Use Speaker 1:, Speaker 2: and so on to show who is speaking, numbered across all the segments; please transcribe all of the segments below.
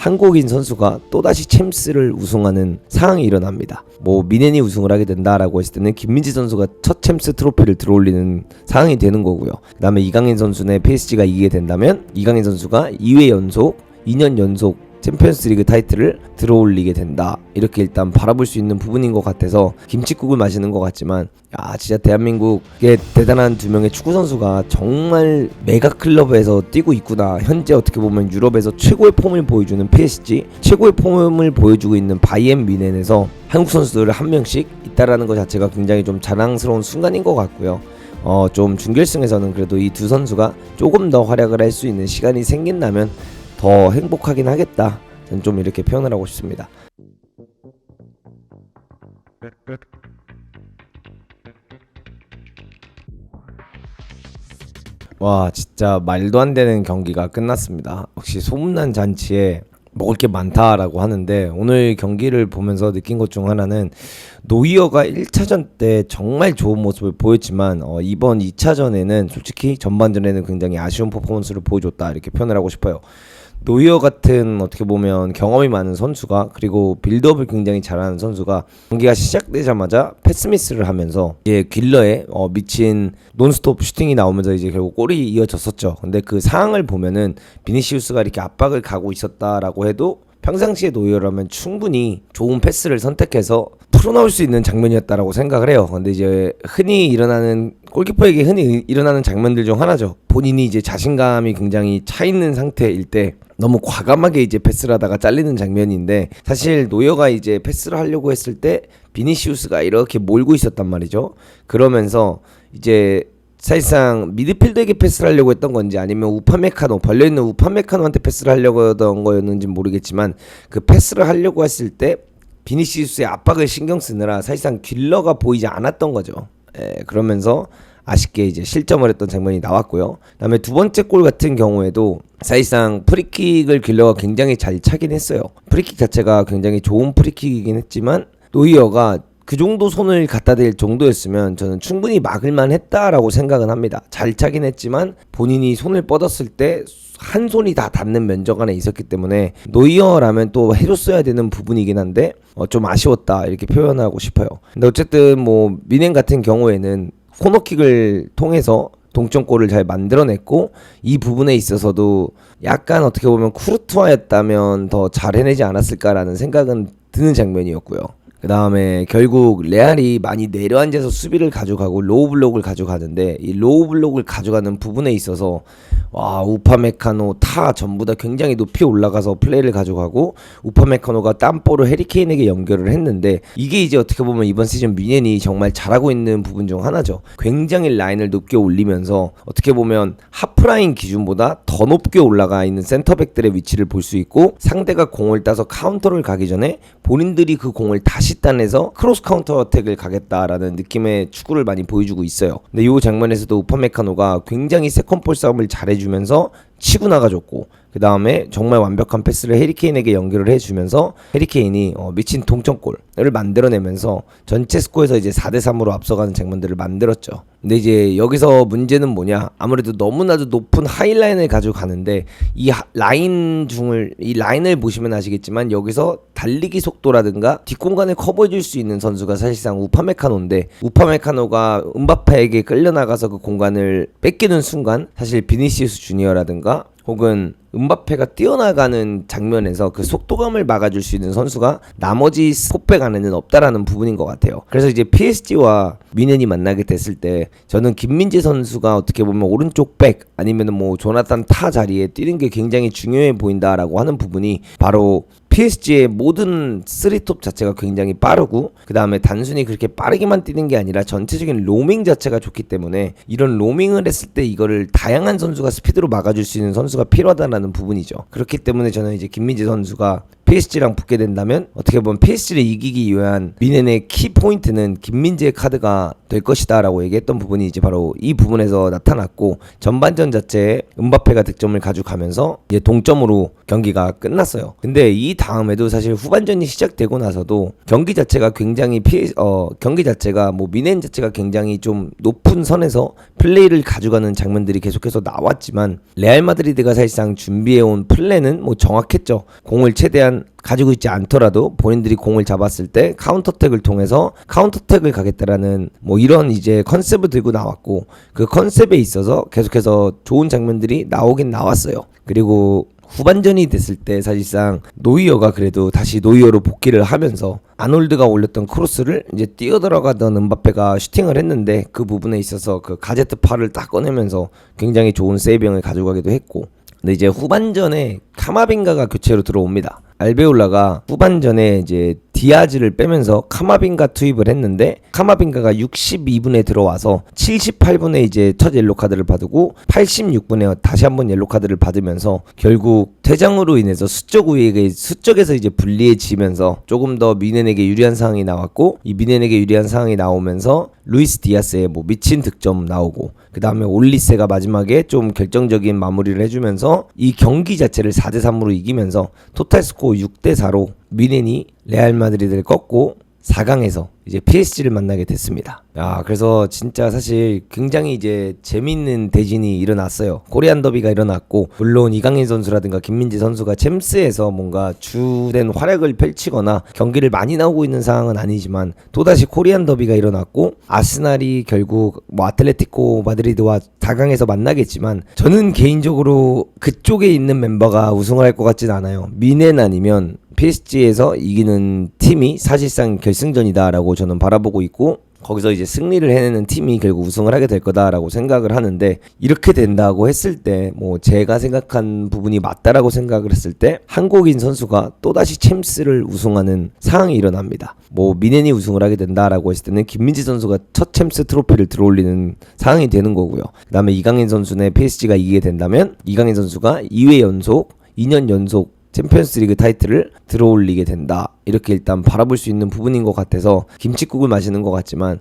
Speaker 1: 한국인 선수가 또다시 챔스를 우승하는 상황이 일어납니다. 미넨이 우승을 하게 된다라고 했을 때는 김민재 선수가 첫 챔스 트로피를 들어올리는 상황이 되는 거고요. 그 다음에 이강인 선수네 PSG가 이기게 된다면 이강인 선수가 2년 연속 챔피언스리그 타이틀을 들어올리게 된다. 이렇게 일단 바라볼 수 있는 부분인 것 같아서 김칫국을 마시는 것 같지만 진짜 대한민국의 대단한 두 명의 축구 선수가 정말 메가 클럽에서 뛰고 있구나. 현재 어떻게 보면 유럽에서 최고의 폼을 보여주는 PSG, 최고의 폼을 보여주고 있는 바이에른 뮌헨에서 한국 선수들을 한 명씩 있다라는 것 자체가 굉장히 좀 자랑스러운 순간인 것 같고요. 좀 준결승에서는 그래도 이 두 선수가 조금 더 활약을 할 수 있는 시간이 생긴다면 더 행복하긴 하겠다. 저는 좀 이렇게 표현을 하고 싶습니다. 와, 진짜 말도 안 되는 경기가 끝났습니다. 역시 소문난 잔치에 먹을 게 많다라고 하는데 오늘 경기를 보면서 느낀 것 중 하나는 노이어가 1차전 때 정말 좋은 모습을 보였지만 이번 2차전에는 솔직히 전반전에는 굉장히 아쉬운 퍼포먼스를 보여줬다 이렇게 표현을 하고 싶어요. 노이어 같은 어떻게 보면 경험이 많은 선수가 그리고 빌드업을 굉장히 잘하는 선수가 경기가 시작되자마자 패스미스를 하면서 귓러에 미친 논스톱 슈팅이 나오면서 이제 결국 골이 이어졌었죠. 근데 그 상황을 보면은 비니시우스가 이렇게 압박을 가고 있었다라고 해도 평상시에 노이어라면 충분히 좋은 패스를 선택해서 풀어나올 수 있는 장면이었다라고 생각을 해요. 근데 이제 흔히 일어나는 골키퍼에게 흔히 일어나는 장면들 중 하나죠. 본인이 이제 자신감이 굉장히 차 있는 상태일 때 너무 과감하게 이제 패스를 하다가 잘리는 장면인데 사실 노이어가 이제 패스를 하려고 했을 때 비니시우스가 이렇게 몰고 있었단 말이죠. 그러면서 이제 사실상 미드필더에게 패스를 하려고 했던 건지 아니면 우파메카노 벌려있는 우파메카노한테 패스를 하려고 했던 거였는지 모르겠지만 그 패스를 하려고 했을 때 비니시우스의 압박을 신경 쓰느라 사실상 귓러가 보이지 않았던 거죠. 그러면서 아쉽게 이제 실점을 했던 장면이 나왔고요. 그다음에 두 번째 골 같은 경우에도 사실상 프리킥을 귓러가 굉장히 잘 차긴 했어요. 프리킥 자체가 굉장히 좋은 프리킥이긴 했지만 노이어가 그 정도 손을 갖다 댈 정도였으면 저는 충분히 막을만 했다라고 생각은 합니다. 잘 차긴 했지만 본인이 손을 뻗었을 때 한 손이 다 닿는 면적 안에 있었기 때문에 노이어라면 또 해줬어야 되는 부분이긴 한데 좀 아쉬웠다 이렇게 표현하고 싶어요. 근데 어쨌든 뮌헨 같은 경우에는 코너킥을 통해서 동점골을 잘 만들어냈고 이 부분에 있어서도 약간 어떻게 보면 쿠르투아였다면 더 잘 해내지 않았을까라는 생각은 드는 장면이었고요. 그 다음에 결국 레알이 많이 내려앉아서 수비를 가져가고 로우 블록을 가져가는데 이 로우 블록을 가져가는 부분에 있어서 우파메카노 타 전부 다 굉장히 높이 올라가서 플레이를 가져가고 우파메카노가 땀볼을 해리케인에게 연결을 했는데 이게 이제 어떻게 보면 이번 시즌 뮌헨이 정말 잘하고 있는 부분 중 하나죠. 굉장히 라인을 높게 올리면서 어떻게 보면 하프라인 기준보다 더 높게 올라가 있는 센터백들의 위치를 볼 수 있고 상대가 공을 따서 카운터를 가기 전에 본인들이 그 공을 다시 따내서 크로스 카운터 어택을 가겠다라는 느낌의 축구를 많이 보여주고 있어요. 근데 이 장면에서도 우파메카노가 굉장히 세컨볼 싸움을 잘해주면서 치고 나가줬고 그 다음에 정말 완벽한 패스를 해리케인에게 연결을 해주면서 해리케인이 미친 동점골을 만들어내면서 전체 스코어에서 이제 4대3으로 앞서가는 장면들을 만들었죠. 근데 이제 여기서 문제는 뭐냐, 아무래도 너무나도 높은 하이라인을 가지고 가는데 이 라인을 보시면 아시겠지만 여기서 달리기 속도라든가 뒷공간을 커버해줄 수 있는 선수가 사실상 우파메카노인데 우파메카노가 음바페에게 끌려나가서 그 공간을 뺏기는 순간 사실 비니시우스 주니어라든가 혹은 음바페가 뛰어나가는 장면에서 그 속도감을 막아줄 수 있는 선수가 나머지 포백 안에는 없다라는 부분인 것 같아요. 그래서 이제 PSG와 뮌헨이 만나게 됐을 때 저는 김민재 선수가 어떻게 보면 오른쪽 백 아니면 조나탄 타 자리에 뛰는 게 굉장히 중요해 보인다라고 하는 부분이 바로 PSG의 모든 3톱 자체가 굉장히 빠르고 그 다음에 단순히 그렇게 빠르게만 뛰는 게 아니라 전체적인 로밍 자체가 좋기 때문에 이런 로밍을 했을 때 이거를 다양한 선수가 스피드로 막아줄 수 있는 선수가 필요하다는 부분이죠. 그렇기 때문에 저는 이제 김민재 선수가 PSG랑 붙게 된다면 어떻게 보면 PSG를 이기기 위한 미넨의 키 포인트는 김민재의 카드가 될 것이다 라고 얘기했던 부분이 이제 바로 이 부분에서 나타났고, 전반전 자체에 음바페가 득점을 가져가면서 이제 동점으로 경기가 끝났어요. 근데 이 다음에도 사실 후반전이 시작되고 나서도 경기 자체가 굉장히 경기 자체가 뭐 미넨 자체가 굉장히 좀 높은 선에서 플레이를 가져가는 장면들이 계속해서 나왔지만, 레알 마드리드가 사실상 준비해온 플랜은 뭐 정확했죠. 공을 최대한 가지고 있지 않더라도 본인들이 공을 잡았을 때 카운터택을 통해서 카운터택을 가겠다라는 뭐 이런 이제 컨셉을 들고 나왔고, 그 컨셉에 있어서 계속해서 좋은 장면들이 나오긴 나왔어요. 그리고 후반전이 됐을 때 사실상 노이어가 그래도 다시 노이어로 복귀를 하면서 아놀드가 올렸던 크로스를 이제 뛰어들어가던 음바페가 슈팅을 했는데, 그 부분에 있어서 그 가제트 팔을 딱 꺼내면서 굉장히 좋은 세이빙을 가져가기도 했고, 근데 이제 후반전에 카마빙가가 교체로 들어옵니다. 알베올라가 후반전에 이제 디아즈를 빼면서 카마빙가 투입을 했는데, 카마빙가가 62분에 들어와서 78분에 이제 첫 옐로 카드를 받고 86분에 다시 한번 옐로 카드를 받으면서 결국 퇴장으로 인해서 수적에서 이제 불리해지면서 조금 더 미넨에게 유리한 상황이 나왔고, 이 미넨에게 유리한 상황이 나오면서 루이스 디아스의 뭐 미친 득점 나오고, 그 다음에 올리세가 마지막에 좀 결정적인 마무리를 해주면서 이 경기 자체를 4대3으로 이기면서 토탈 스코어 6대4로 미넨이 레알 마드리드를 꺾고 4강에서 이제 PSG를 만나게 됐습니다. 그래서 진짜 사실 굉장히 이제 재밌는 대진이 일어났어요. 코리안 더비가 일어났고, 물론 이강인 선수라든가 김민재 선수가 챔스에서 뭔가 주된 활약을 펼치거나 경기를 많이 나오고 있는 상황은 아니지만, 또다시 코리안 더비가 일어났고, 아스날이 결국 뭐 아틀레티코 마드리드와 4강에서 만나겠지만, 저는 개인적으로 그쪽에 있는 멤버가 우승을 할 것 같진 않아요. 미넨 아니면 PSG에서 이기는 팀이 사실상 결승전이다라고 저는 바라보고 있고, 거기서 이제 승리를 해내는 팀이 결국 우승을 하게 될 거다라고 생각을 하는데, 이렇게 된다고 했을 때 뭐 제가 생각한 부분이 맞다라고 생각을 했을 때 한국인 선수가 또다시 챔스를 우승하는 상황이 일어납니다. 뭐 미넨이 우승을 하게 된다라고 했을 때는 김민재 선수가 첫 챔스 트로피를 들어올리는 상황이 되는 거고요. 그 다음에 이강인 선수네 PSG가 이기게 된다면 이강인 선수가 2년 연속 챔피언스리그 타이틀을 들어올리게 된다, 이렇게 일단 바라볼 수 있는 부분인 것 같아서 김칫국을 마시는 것 같지만,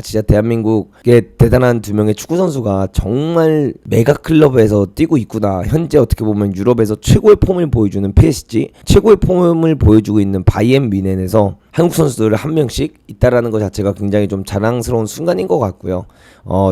Speaker 1: 진짜 대한민국의 대단한 두 명의 축구 선수가 정말 메가 클럽에서 뛰고 있구나. 현재 어떻게 보면 유럽에서 최고의 폼을 보여주는 PSG, 최고의 폼을 보여주고 있는 바이에른 뮌헨에서 한국 선수들 한 명씩 있다라는 것 자체가 굉장히 좀 자랑스러운 순간인 것 같고요.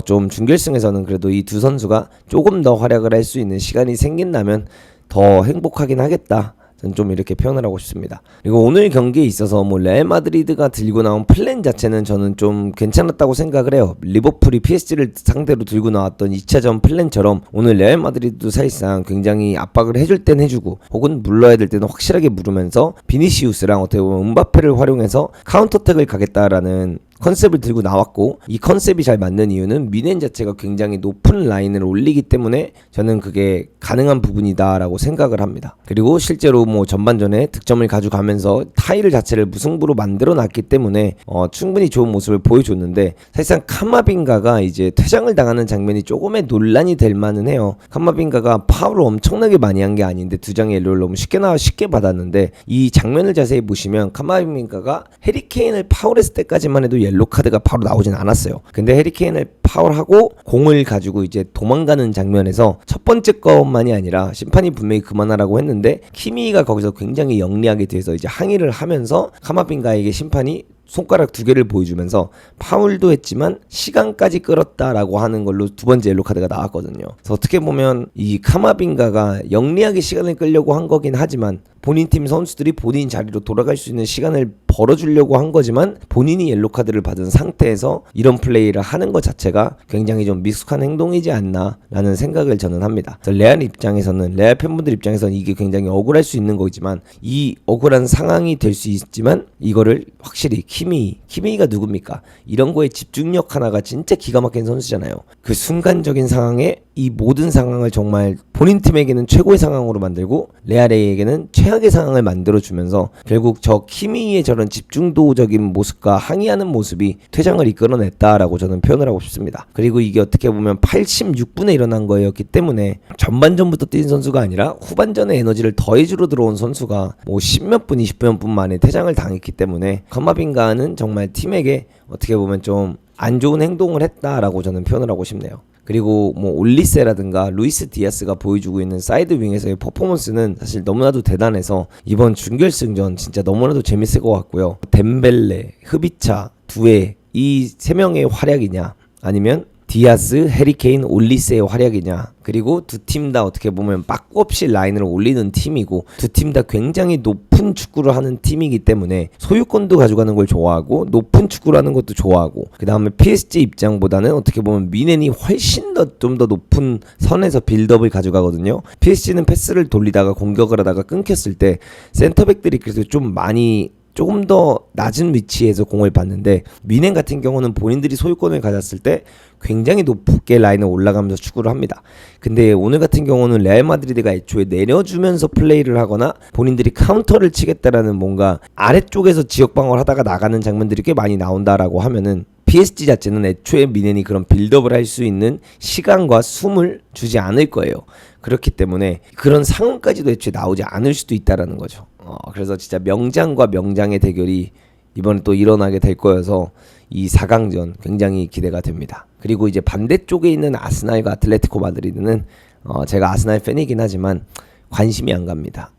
Speaker 1: 좀 준결승에서는 그래도 이 두 선수가 조금 더 활약을 할 수 있는 시간이 생긴다면 더 행복하긴 하겠다, 저는 좀 이렇게 표현을 하고 싶습니다. 그리고 오늘 경기에 있어서 뭐 레알 마드리드가 들고 나온 플랜 자체는 저는 좀 괜찮았다고 생각을 해요. 리버풀이 PSG를 상대로 들고 나왔던 2차전 플랜처럼 오늘 레알 마드리드도 사실상 굉장히 압박을 해줄 땐 해주고, 혹은 물러야 될 때는 확실하게 물으면서 비니시우스랑 어떻게 보면 음바페를 활용해서 카운터택을 가겠다라는 컨셉을 들고 나왔고, 이 컨셉이 잘 맞는 이유는 미넨 자체가 굉장히 높은 라인을 올리기 때문에 저는 그게 가능한 부분이다 라고 생각을 합니다. 그리고 실제로 뭐 전반전에 득점을 가져가면서 타이를 자체를 무승부로 만들어 놨기 때문에 충분히 좋은 모습을 보여줬는데, 사실상 카마빙가가 이제 퇴장을 당하는 장면이 조금의 논란이 될 만은 해요. 카마빙가가 파울을 엄청나게 많이 한 게 아닌데 두 장의 옐로를 너무 쉽게 받았는데, 이 장면을 자세히 보시면 카마빙가가 해리케인을 파울했을 때까지만 해도 옐로 카드가 바로 나오진 않았어요. 근데 해리케인을 파울하고 공을 가지고 이제 도망가는 장면에서 첫 번째 것만이 아니라 심판이 분명히 그만하라고 했는데, 키미가 거기서 굉장히 영리하게 돼서 이제 항의를 하면서 카마빙가에게 심판이 손가락 2개를 보여주면서 파울도 했지만 시간까지 끌었다라고 하는 걸로 두 번째 옐로 카드가 나왔거든요. 그래서 어떻게 보면 이 카마빙가가 영리하게 시간을 끌려고 한 거긴 하지만, 본인 팀 선수들이 본인 자리로 돌아갈 수 있는 시간을 벌어주려고 한 거지만, 본인이 옐로 카드를 받은 상태에서 이런 플레이를 하는 것 자체가 굉장히 좀 미숙한 행동이지 않나 라는 생각을 저는 합니다. 레알 팬분들 입장에서는 이게 굉장히 억울할 수 있는 거지만, 이 억울한 상황이 될 수 있지만 이거를 확실히 키미가 누굽니까? 이런 거에 집중력 하나가 진짜 기가 막힌 선수잖아요. 그 순간적인 상황에 이 모든 상황을 정말 본인 팀에게는 최고의 상황으로 만들고 레알에게는 최악의 상황을 만들어주면서 결국 저 키미의 저런 집중도적인 모습과 항의하는 모습이 퇴장을 이끌어냈다라고 저는 표현을 하고 싶습니다. 그리고 이게 어떻게 보면 86분에 일어난 거였기 때문에 전반전부터 뛴 선수가 아니라 후반전에 에너지를 더해주러 들어온 선수가 뭐 10몇 분, 20몇 분 만에 퇴장을 당했기 때문에 카마빈가는 정말 팀에게 어떻게 보면 좀 안 좋은 행동을 했다라고 저는 표현을 하고 싶네요. 그리고 뭐 올리세라든가 루이스 디아스가 보여주고 있는 사이드 윙에서의 퍼포먼스는 사실 너무나도 대단해서 이번 준결승전 진짜 너무나도 재밌을 것 같고요. 덴벨레, 흐비차, 두에 이 세 명의 활약이냐 아니면 디아스, 해리케인, 올리세의 활약이냐 그리고 두 팀 다 어떻게 보면 빠꾸 없이 라인을 올리는 팀이고 두 팀 다 굉장히 높은 축구를 하는 팀이기 때문에 소유권도 가져가는 걸 좋아하고 높은 축구를 하는 것도 좋아하고 그 다음에 PSG 입장보다는 어떻게 보면 미넨이 훨씬 더 좀 더 높은 선에서 빌드업을 가져가거든요. PSG는 패스를 돌리다가 공격을 하다가 끊겼을 때 센터백들이 그래서 좀 많이 조금 더 낮은 위치에서 공을 받는데 미넨 같은 경우는 본인들이 소유권을 가졌을 때 굉장히 높게 라인을 올라가면서 축구를 합니다. 근데 오늘 같은 경우는 레알 마드리드가 애초에 내려주면서 플레이를 하거나 본인들이 카운터를 치겠다라는 뭔가 아래쪽에서 지역 방어를 하다가 나가는 장면들이 꽤 많이 나온다라고 하면은 PSG 자체는 애초에 미넨이 그런 빌드업을 할 수 있는 시간과 숨을 주지 않을 거예요. 그렇기 때문에 그런 상황까지도 애초에 나오지 않을 수도 있다라는 거죠. 그래서 진짜 명장과 명장의 대결이 이번에 또 일어나게 될 거여서 이 4강전 굉장히 기대가 됩니다. 그리고 이제 반대쪽에 있는 아스날과 아틀레티코 마드리드는 제가 아스날 팬이긴 하지만 관심이 안 갑니다.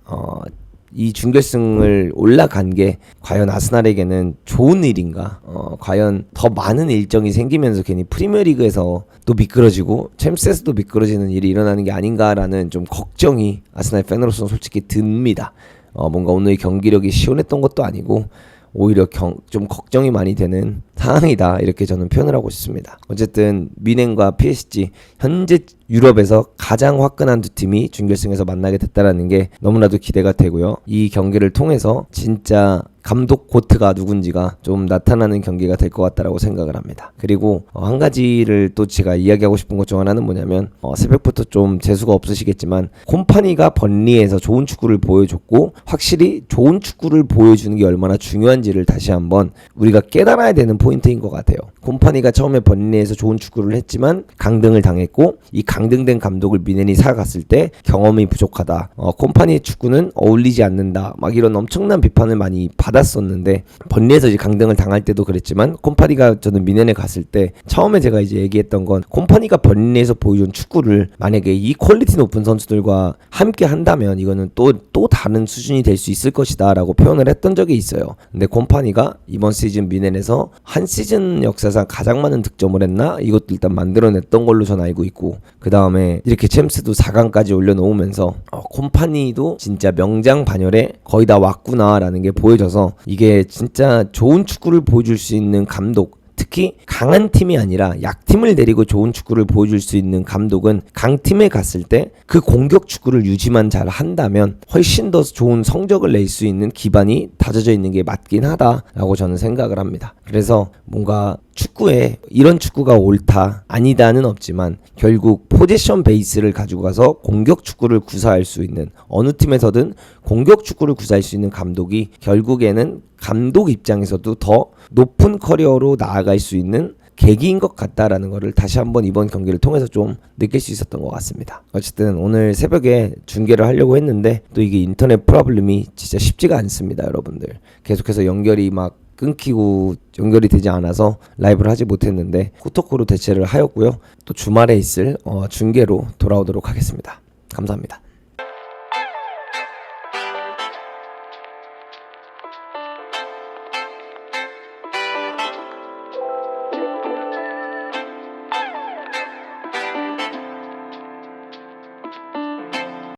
Speaker 1: 이 준결승을 올라간 게 과연 아스날에게는 좋은 일인가? 과연 더 많은 일정이 생기면서 괜히 프리미어리그에서 또 미끄러지고 챔스에서도 미끄러지는 일이 일어나는 게 아닌가라는 좀 걱정이 아스날 팬으로서는 솔직히 듭니다. 뭔가 오늘 경기력이 시원했던 것도 아니고 오히려 좀 걱정이 많이 되는 상황이다 이렇게 저는 표현을 하고 싶습니다. 어쨌든 미넨과 PSG 현재 유럽에서 가장 화끈한 두 팀이 준결승에서 만나게 됐다라는 게 너무나도 기대가 되고요. 이 경기를 통해서 진짜 감독 고트가 누군지가 좀 나타나는 경기가 될 것 같다라고 생각을 합니다. 그리고 한 가지를 또 제가 이야기하고 싶은 것 중 하나는 뭐냐면 새벽부터 좀 재수가 없으시겠지만 콤파니가 번리에서 좋은 축구를 보여줬고 확실히 좋은 축구를 보여주는 게 얼마나 중요한지를 다시 한번 우리가 깨달아야 되는 포인트인 것 같아요. 콤파니가 처음에 번리에서 좋은 축구를 했지만 강등을 당했고 이 강등된 감독을 미넨이 사갔을 때 경험이 부족하다. 콤파니의 축구는 어울리지 않는다. 막 이런 엄청난 비판을 많이 받았었는데 번리에서 이제 강등을 당할 때도 그랬지만 콤파니가 저는 미넨에 갔을 때 처음에 제가 이제 얘기했던 건 콤파니가 번리에서 보여준 축구를 만약에 이 퀄리티 높은 선수들과 함께 한다면 이거는 또 다른 수준이 될 수 있을 것이다 라고 표현을 했던 적이 있어요. 근데 콤파니가 이번 시즌 미넨에서 한 시즌 역사상 가장 많은 득점을 했나? 이것도 일단 만들어냈던 걸로 전 알고 있고 그 다음에 이렇게 챔스도 4강까지 올려놓으면서 콤파니도 진짜 명장 반열에 거의 다 왔구나 라는 게 보여져서 이게 진짜 좋은 축구를 보여줄 수 있는 감독 특히 강한 팀이 아니라 약팀을 데리고 좋은 축구를 보여줄 수 있는 감독은 강팀에 갔을 때 그 공격 축구를 유지만 잘 한다면 훨씬 더 좋은 성적을 낼 수 있는 기반이 다져져 있는 게 맞긴 하다라고 저는 생각을 합니다. 그래서 뭔가 축구에 이런 축구가 옳다 아니다는 없지만 결국 포지션 베이스를 가지고 가서 공격 축구를 구사할 수 있는 어느 팀에서든 공격 축구를 구사할 수 있는 감독이 결국에는 감독 입장에서도 더 높은 커리어로 나아갈 수 있는 계기인 것 같다라는 거를 다시 한번 이번 경기를 통해서 좀 느낄 수 있었던 것 같습니다. 어쨌든 오늘 새벽에 중계를 하려고 했는데 또 이게 인터넷 프로블럼이 진짜 쉽지가 않습니다. 여러분들 계속해서 연결이 막 끊기고 연결이 되지 않아서 라이브를 하지 못했는데 후토크로 대체를 하였고요. 또 주말에 있을 중계로 돌아오도록 하겠습니다. 감사합니다.